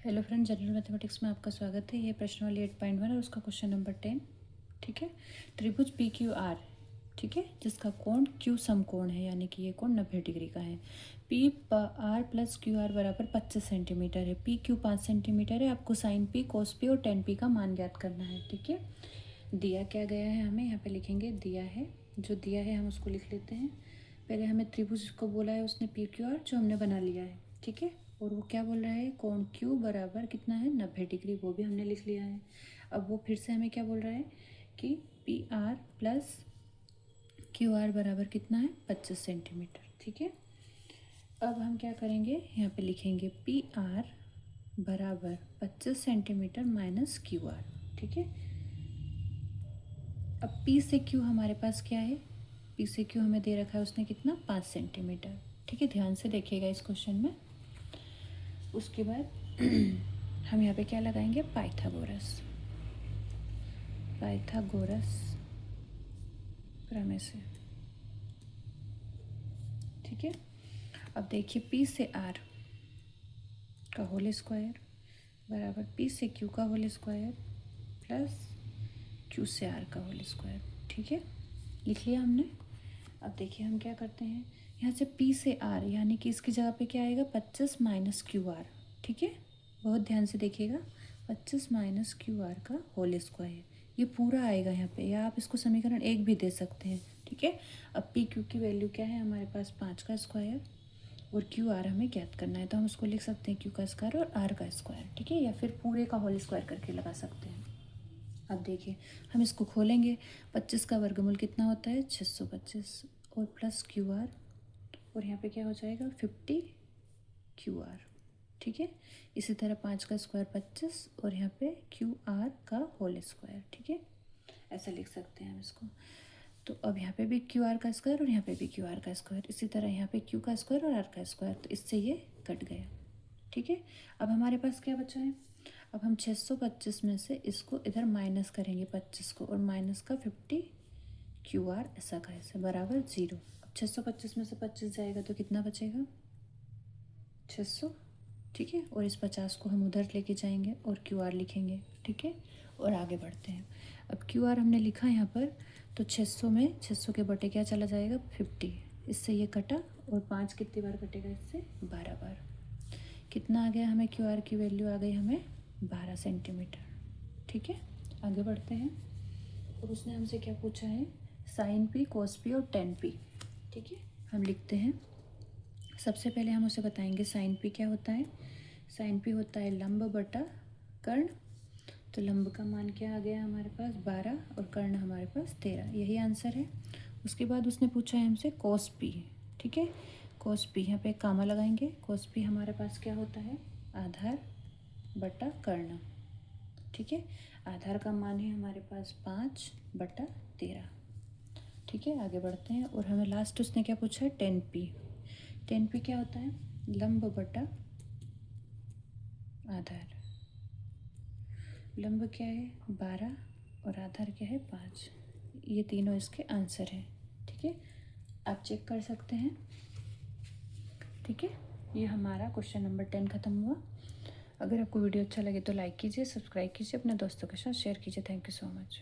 Hello friend, general mathematics में आपका स्वागत है। ये प्रश्न वाली 8.1 और उसका क्वेश्चन नंबर 10। ठीक है। त्रिभुज पी क्यू आर, ठीक है, जिसका कोण क्यू समकोण है, यानी कि ये कोण 90 डिग्री का है। P R plus Q R बराबर 25 सेंटीमीटर है। पी क्यू 5 सेंटीमीटर है। आपको साइन पी, कोस पी और टेन पी का मान ज्ञात करना है। ठीक है। दिया क्या गया है हमें, यहाँ पे लिखेंगे दिया है। जो दिया है हम उसको लिख लेते हैं। पहले हमें त्रिभुज को बोला है उसने पी क्यू आर, जो हमने बना लिया है। ठीक है। और वो क्या बोल रहा है, कोण क्यू बराबर कितना है, 90 डिग्री, वो भी हमने लिख लिया है। अब वो फिर से हमें क्या बोल रहा है कि P R plus Q R बराबर कितना है, 25 सेंटीमीटर। ठीक है। अब हम क्या करेंगे, यहाँ पे लिखेंगे पी आर बराबर 25 सेंटीमीटर माइनस क्यू आर। ठीक है। अब पी से क्यू हमारे पास क्या है, पी से क्यू हमें दे रखा है उसने कितना, 5 सेंटीमीटर। ठीक है। ध्यान से देखिएगा इस क्वेश्चन में। उसके बाद हम यहाँ पे क्या लगाएंगे, पाइथागोरस। पाइथागोरस प्रमेय से। ठीक है। अब देखिए पी से आर का होल स्क्वायर बराबर पी से क्यू का होल स्क्वायर प्लस क्यू से आर का होल स्क्वायर। ठीक है, लिख लिया हमने। अब देखिए हम क्या करते हैं, यहाँ से पी से आर यानी कि इसकी जगह पे क्या आएगा, 25 माइनस क्यू आर। ठीक है, बहुत ध्यान से देखिएगा। 25 माइनस क्यू आर का होल स्क्वायर, ये पूरा आएगा यहाँ पे, या आप इसको समीकरण 1 भी दे सकते हैं। ठीक है। अब पी क्यू की वैल्यू क्या है हमारे पास, 5 का स्क्वायर, और क्यू आर हमें ज्ञात करना है, तो हम उसको लिख सकते हैं क्यू का स्क्वायर और आर का स्क्वायर। ठीक है, या फिर पूरे का होल स्क्वायर करके लगा सकते हैं। अब देखिए हम इसको खोलेंगे। 25 का वर्गमूल कितना होता है, 625, और प्लस क्यू आर, और यहाँ पे क्या हो जाएगा, 50 क्यू आर। ठीक है। इसी तरह 5 का स्क्वायर 25, और यहाँ पे क्यू आर का होल स्क्वायर। ठीक है, ऐसा लिख सकते हैं हम इसको। तो अब यहाँ पे भी क्यू आर का स्क्वायर और यहाँ पे भी क्यू आर का स्क्वायर, इसी तरह यहाँ पे क्यू का स्क्वायर और आर का स्क्वायर, तो इससे ये कट गया। ठीक है। अब हमारे पास क्या बचा है, अब हम 625 में से इसको इधर माइनस करेंगे 25 को, और माइनस का 50 क्यू आर, ऐसा का ऐसे बराबर 0। अब 625 में से 25 जाएगा तो कितना बचेगा, 600। ठीक है, और इस 50 को हम उधर लेके जाएंगे और क्यू आर लिखेंगे। ठीक है, और आगे बढ़ते हैं। अब क्यू आर हमने लिखा यहाँ पर, तो 600 में 600 के बटे क्या चला जाएगा, 50, इससे ये कटा, और 5 कितनी बार कटेगा इससे, 12 बार। कितना आ गया हमें, क्यू आर की वैल्यू आ गई हमें 12 सेंटीमीटर। ठीक है, आगे बढ़ते हैं। और उसने हमसे क्या पूछा है, साइन पी, कोस पी और टेन पी। ठीक है, हम लिखते हैं। सबसे पहले हम उसे बताएंगे साइन पी क्या होता है। साइन पी होता है लंब बटा कर्ण। तो लंब का मान क्या आ गया हमारे पास, 12, और कर्ण हमारे पास 13, यही आंसर है। उसके बाद उसने पूछा है हमसे कोस पी। ठीक है, कोस पी, यहाँ पे एक कामा लगाएंगे। कोस पी हमारे पास क्या होता है, आधार बटा कर्ण। ठीक है, आधार का मान है हमारे पास 5/13। ठीक है, आगे बढ़ते हैं। और हमें लास्ट उसने क्या पूछा है, 10p। 10p क्या होता है, लंब बटा आधार। लंब क्या है 12, और आधार क्या है 5। ये तीनों इसके आंसर हैं। ठीक है, आप चेक कर सकते हैं। ठीक है, ये हमारा क्वेश्चन नंबर 10 ख़त्म हुआ। अगर आपको वीडियो अच्छा लगे तो लाइक कीजिए, सब्सक्राइब कीजिए, अपने दोस्तों के साथ शेयर कीजिए। Thank you so much.